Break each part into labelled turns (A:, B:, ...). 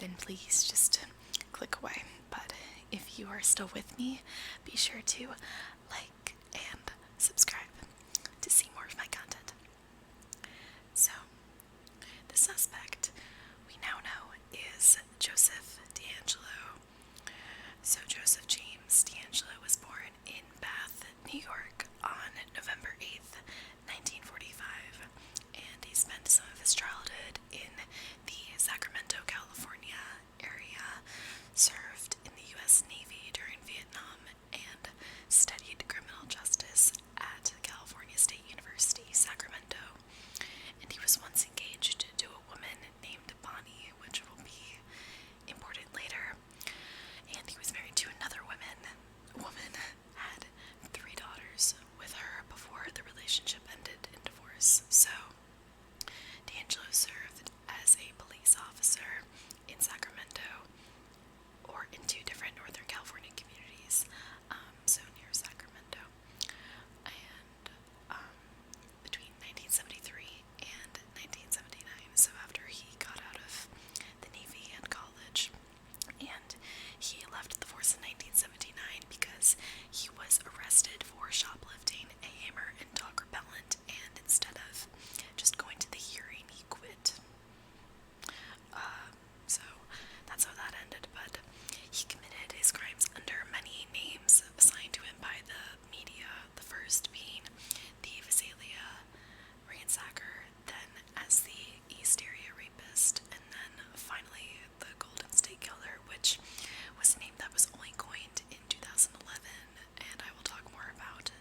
A: then please just click away. But if you are still with me, be sure to like and subscribe to see more of my content. So, the suspect we now know is Joseph DeAngelo. So Joseph James DeAngelo was born in Bath, New York on November 8th, 1945, and he spent some of his childhood in the Sacramento, California area, served in the U.S. Navy during Vietnam, and studied criminal justice at California State University, Sacramento. And he was once engaged to a woman named Bonnie, which will be important later. And he was married to another woman. The woman had 3 daughters with her before the relationship ended in divorce. So, DeAngelo served as a police officer in Sacramento, or in 2 different Northern California communities, so near Sacramento. And between 1973 and 1979, so after he got out of the Navy and college. And he left the force in 1979 because he was arrested for shoplifting a hammer and dog repellent, and instead of just going to the hearing, he quit. So that's how that ended, but he committed his crimes under many names assigned to him by the media, the first being the Visalia ransacker, then as the East Area rapist, and then finally the Golden State Killer, which was a name that was only coined in 2011, and I will talk more about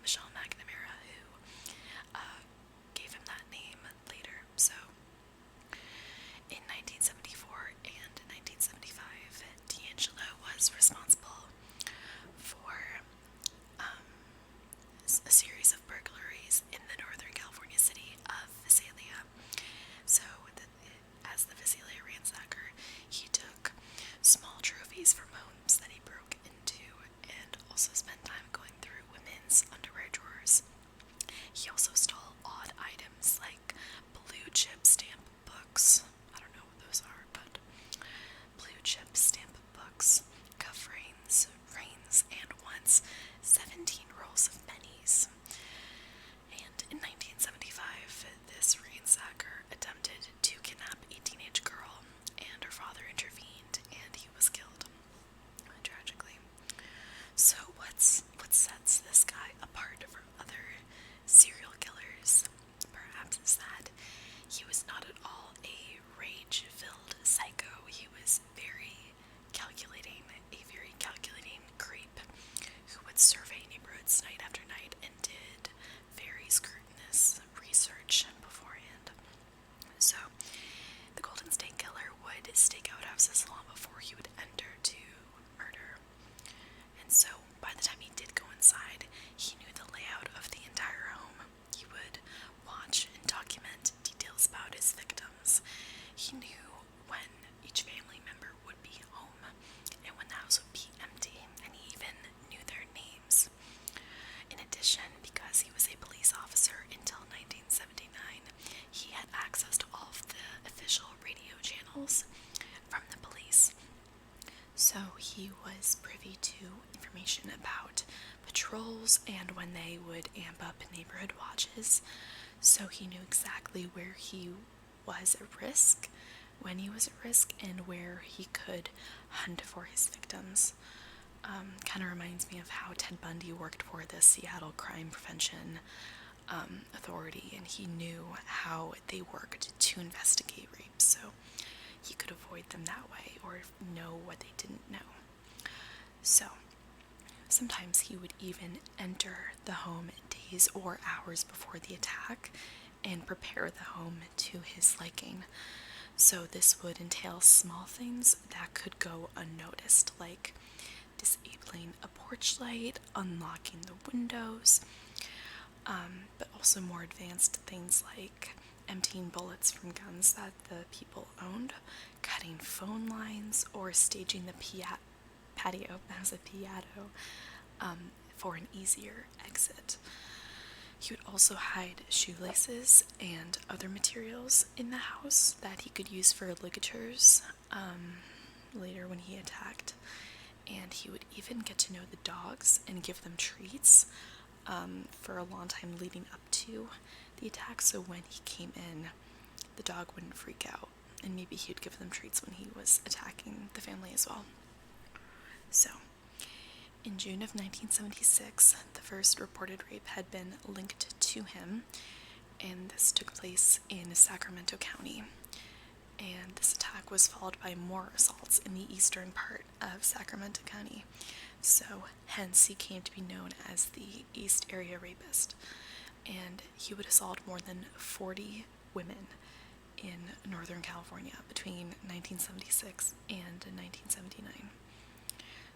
A: Michelle McNamara, who gave him that name later. So, in 1974 and 1975, DeAngelo was responsible for a series of burglaries in the Northern California city of Visalia. So, as the Visalia ransacker, he took small trophies from homes that he broke into, and also spent time going through women's underwear drawers. He also stole odd items like blue chip stamp books. I don't know what those are, but blue chip stamp books, cuff rings, and once 17 rolls of pennies. And in 1975, this ransacker attempted to kidnap a teenage girl, and her father intervened, and he was killed, tragically. So what sets this guy apart from other serial killers, perhaps, is that he was not at all a rage-filled psycho. He was a very calculating creep who would survey neighborhoods night after night and did very scrutinous research beforehand. So, the Golden State Killer would stake out houses long before he would enter to murder. And so, by the time he did go inside, he knew the layout of the entire home. He would watch and document details about his victims. He knew when each family member would be home and when the house would be empty, and he even knew their names. In addition, because he was a police officer until 1979, he had access to all of the official radio channels from the police. So he was privy to information about patrols and when they would amp up neighborhood watches. So he knew exactly where he was at risk, when he was at risk, and where he could hunt for his victims. Kind of reminds me of how Ted Bundy worked for the Seattle Crime Prevention Authority, and he knew how they worked to investigate rapes, so he could avoid them that way, or know what they didn't know. So, sometimes he would even enter the home days or hours before the attack and prepare the home to his liking. So this would entail small things that could go unnoticed, like disabling a porch light, unlocking the windows, but also more advanced things like emptying bullets from guns that the people owned, cutting phone lines, or staging the patio for an easier exit. He would also hide shoelaces and other materials in the house that he could use for ligatures later when he attacked. And he would even get to know the dogs and give them treats for a long time leading up to the attack. So when he came in, the dog wouldn't freak out, and maybe he would give them treats when he was attacking the family as well. So, in June of 1976, the first reported rape had been linked to him, and this took place in Sacramento County. And this attack was followed by more assaults in the eastern part of Sacramento County. So, hence, he came to be known as the East Area Rapist. And he would assault more than 40 women in Northern California between 1976 and 1979.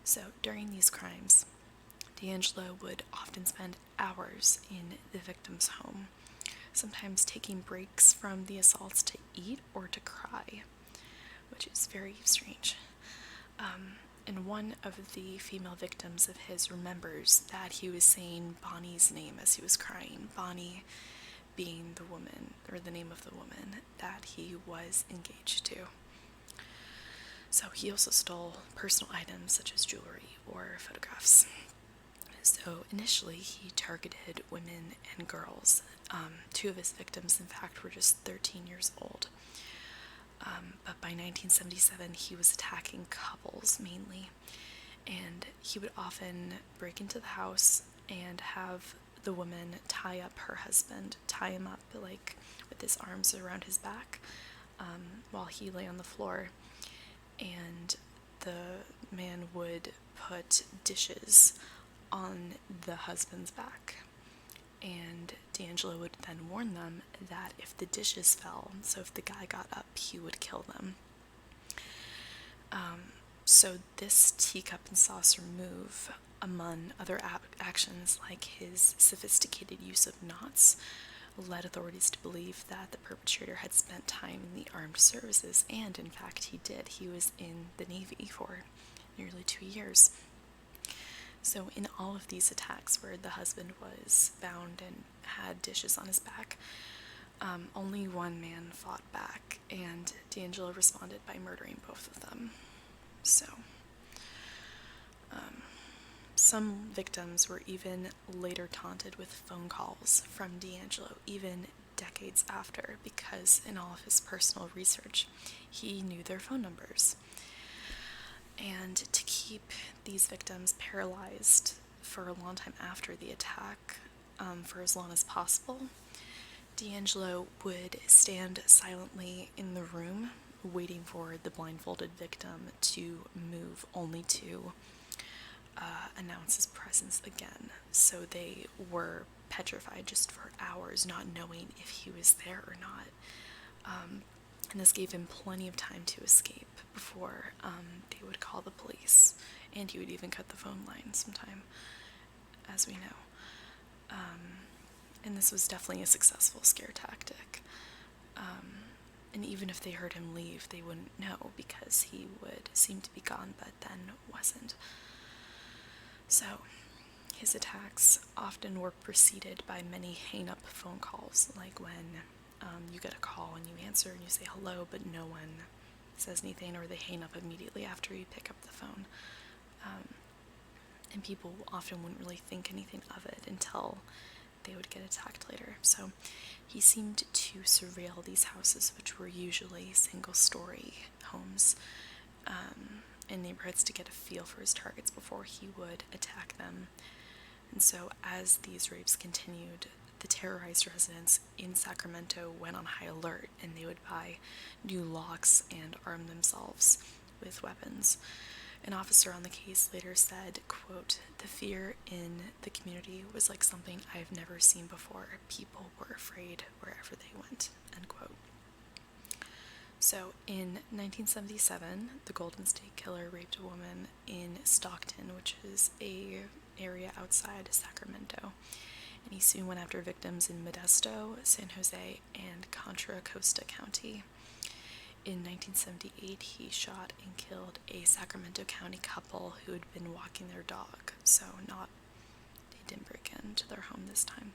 A: So, during these crimes, DeAngelo would often spend hours in the victim's home, sometimes taking breaks from the assaults to eat or to cry, which is very strange. And one of the female victims of his remembers that he was saying Bonnie's name as he was crying, Bonnie being the woman, or the name of the woman that he was engaged to. So he also stole personal items such as jewelry or photographs. So initially he targeted women and girls. Two of his victims, in fact, were just 13 years old. But by 1977 he was attacking couples mainly. And he would often break into the house and have the woman tie up her husband, tie him up like with his arms around his back while he lay on the floor. And the man would put dishes on the husband's back. And DeAngelo would then warn them that if the dishes fell, so if the guy got up, he would kill them. So this teacup and saucer move, among other actions like his sophisticated use of knots, led authorities to believe that the perpetrator had spent time in the armed services, and in fact he did. He was in the Navy for nearly 2 years. So in all of these attacks where the husband was bound and had dishes on his back, only one man fought back, and DeAngelo responded by murdering both of them. So, some victims were even later taunted with phone calls from DeAngelo, even decades after, because in all of his personal research, he knew their phone numbers. And to keep these victims paralyzed for a long time after the attack, for as long as possible, DeAngelo would stand silently in the room, waiting for the blindfolded victim to move, only to announce his presence again. So they were petrified just for hours, not knowing if he was there or not. And this gave him plenty of time to escape before they would call the police. And he would even cut the phone line sometime, as we know. And this was definitely a successful scare tactic. And even if they heard him leave, they wouldn't know because he would seem to be gone, but then wasn't. So, his attacks often were preceded by many hang-up phone calls, like when you get a call and you answer and you say hello, but no one says anything, or they hang up immediately after you pick up the phone. And people often wouldn't really think anything of it until they would get attacked later. So he seemed to surveil these houses, which were usually single-story homes, in neighborhoods to get a feel for his targets before he would attack them. And so as these rapes continued, the terrorized residents in Sacramento went on high alert, and they would buy new locks and arm themselves with weapons. An officer on the case later said, quote, "The fear in the community was like something I've never seen before. People were afraid wherever they went," end quote. So in 1977, the Golden State Killer raped a woman in Stockton, which is a area outside Sacramento. And he soon went after victims in Modesto, San Jose, and Contra Costa County. In 1978, he shot and killed a Sacramento County couple who had been walking their dog, so they didn't break into their home this time.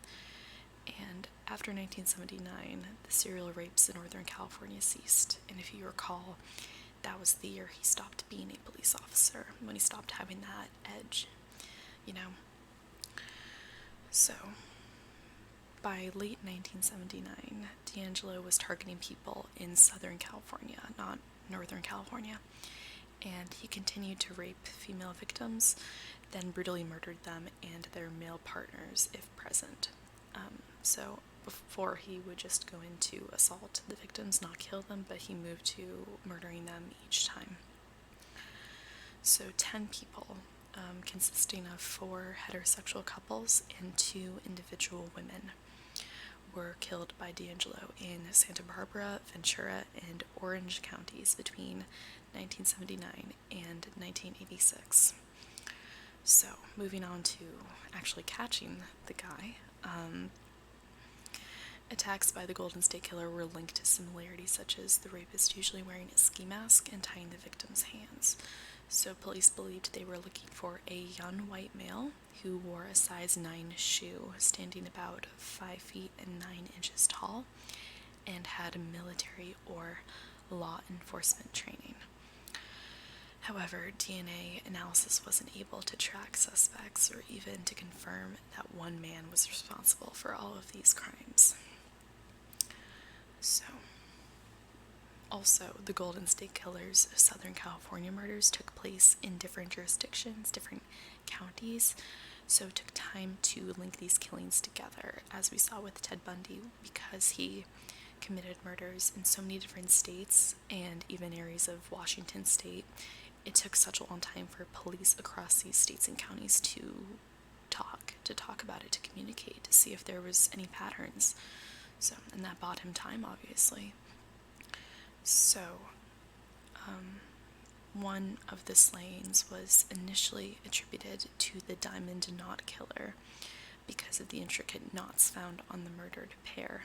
A: And after 1979, the serial rapes in Northern California ceased. And if you recall, that was the year he stopped being a police officer, when he stopped having that edge, you know. So, by late 1979, DeAngelo was targeting people in Southern California, not Northern California, and he continued to rape female victims, then brutally murdered them and their male partners if present. So before, he would just go into assault the victims, not kill them, but he moved to murdering them each time. So 10 people, consisting of 4 heterosexual couples and 2 individual women, were killed by DeAngelo in Santa Barbara, Ventura, and Orange counties between 1979 and 1986. So, moving on to actually catching the guy, attacks by the Golden State Killer were linked to similarities such as the rapist usually wearing a ski mask and tying the victim's hands. So police believed they were looking for a young white male who wore a size 9 shoe, standing about 5 feet and 9 inches tall, and had military or law enforcement training. However, DNA analysis wasn't able to track suspects or even to confirm that one man was responsible for all of these crimes. So, also, the Golden State Killer's Southern California murders took place in different jurisdictions, different counties, so it took time to link these killings together, as we saw with Ted Bundy, because he committed murders in so many different states and even areas of Washington state. It took such a long time for police across these states and counties to talk about it, to communicate, to see if there was any patterns. So, and that bought him time, obviously. So, one of the slayings was initially attributed to the Diamond Knot Killer because of the intricate knots found on the murdered pair.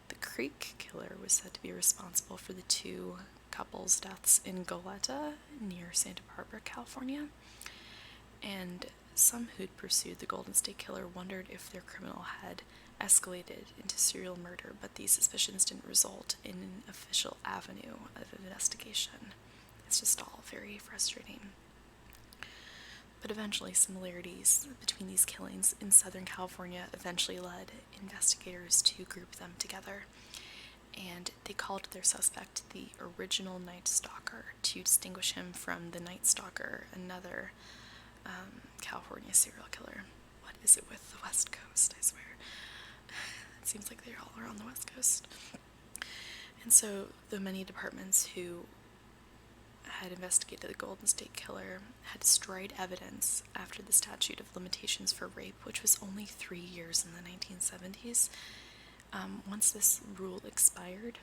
A: The Creek Killer was said to be responsible for the 2 couples' deaths in Goleta, near Santa Barbara, California, and some who'd pursued the Golden State Killer wondered if their criminal had escalated into serial murder, but these suspicions didn't result in an official avenue of investigation. It's just all very frustrating. But eventually, similarities between these killings in Southern California eventually led investigators to group them together, and they called their suspect the original Night Stalker to distinguish him from the Night Stalker, another California serial killer. What is it with the West Coast, I swear? It seems like they all are on the West Coast. And so the many departments who had investigated the Golden State Killer had destroyed evidence after the statute of limitations for rape, which was only 3 years in the 1970s. Once this rule expired,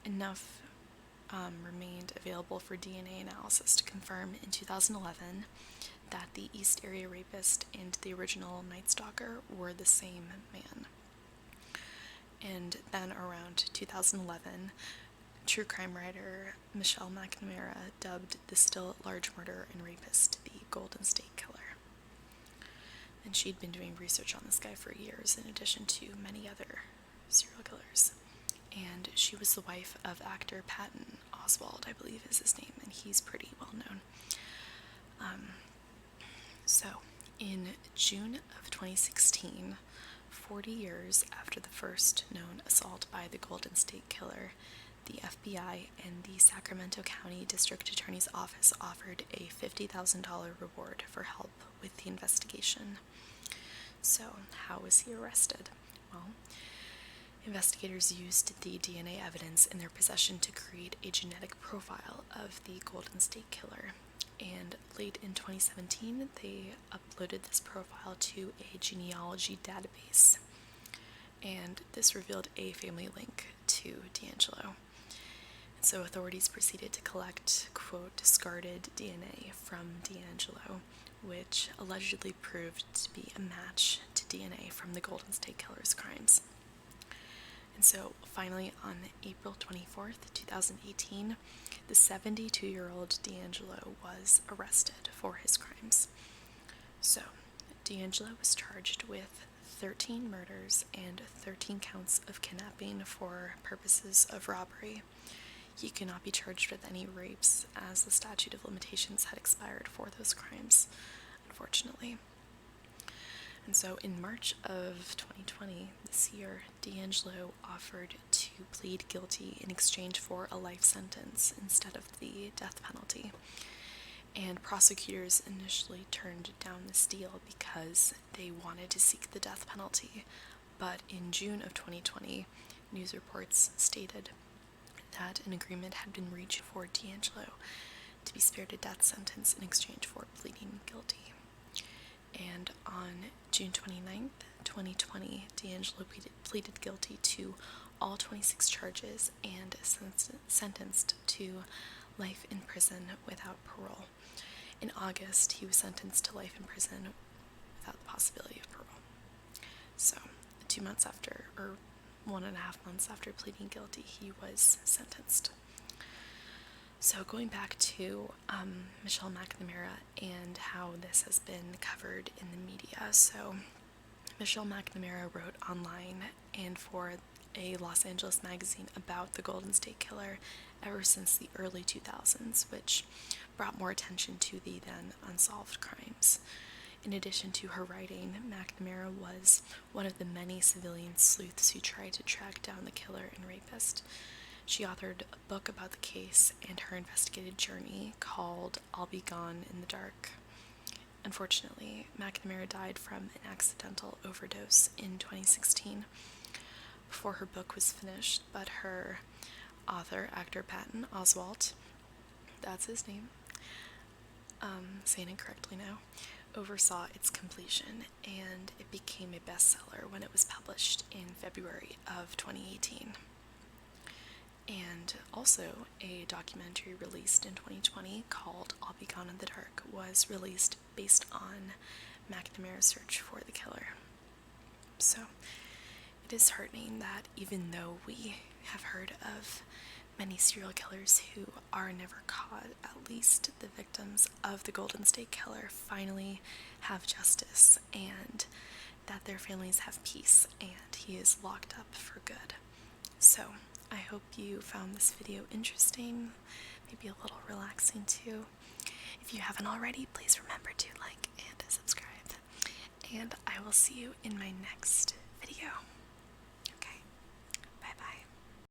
A: enough remained available for DNA analysis to confirm in 2011 that the East Area Rapist and the original Night Stalker were the same man. And then around 2011, true crime writer Michelle McNamara dubbed the still-at-large murderer and rapist the Golden State Killer. And she'd been doing research on this guy for years, in addition to many other serial killers. And she was the wife of actor Patton Oswalt, I believe is his name, and he's pretty well known. So, in June of 2016, 40 years after the first known assault by the Golden State Killer, the FBI and the Sacramento County District Attorney's Office offered a $50,000 reward for help with the investigation. So, how was he arrested? Well, investigators used the DNA evidence in their possession to create a genetic profile of the Golden State Killer. And late in 2017, they uploaded this profile to a genealogy database. And this revealed a family link to DeAngelo. So authorities proceeded to collect, quote, discarded DNA from DeAngelo, which allegedly proved to be a match to DNA from the Golden State Killer's crimes. And so, finally, on April 24th, 2018, the 72-year-old DeAngelo was arrested for his crimes. So, DeAngelo was charged with 13 murders and 13 counts of kidnapping for purposes of robbery. He could not be charged with any rapes, as the statute of limitations had expired for those crimes, unfortunately. And so in March of 2020, this year, DeAngelo offered to plead guilty in exchange for a life sentence instead of the death penalty. And prosecutors initially turned down this deal because they wanted to seek the death penalty. But in June of 2020, news reports stated that an agreement had been reached for DeAngelo to be spared a death sentence in exchange for pleading guilty. And on June 29th, 2020, DeAngelo pleaded guilty to all 26 charges and sentenced to life in prison without parole. In August, he was sentenced to life in prison without the possibility of parole. So, 2 months after, or 1.5 months after pleading guilty, he was sentenced. So going back to Michelle McNamara and how this has been covered in the media. So Michelle McNamara wrote online and for a Los Angeles magazine about the Golden State Killer ever since the early 2000s, which brought more attention to the then unsolved crimes. In addition to her writing, McNamara was one of the many civilian sleuths who tried to track down the killer and rapist. She authored a book about the case and her investigative journey called I'll Be Gone in the Dark. Unfortunately, McNamara died from an accidental overdose in 2016 before her book was finished, but her author, actor Patton Oswalt, that's his name, saying it correctly now, oversaw its completion, and it became a bestseller when it was published in February of 2018. And also, a documentary released in 2020 called I'll Be Gone in the Dark was released based on McNamara's search for the killer. So, it is heartening that even though we have heard of many serial killers who are never caught, at least the victims of the Golden State Killer finally have justice and that their families have peace and he is locked up for good. So, I hope you found this video interesting, maybe a little relaxing too. If you haven't already, please remember to like and subscribe. And I will see you in my next video.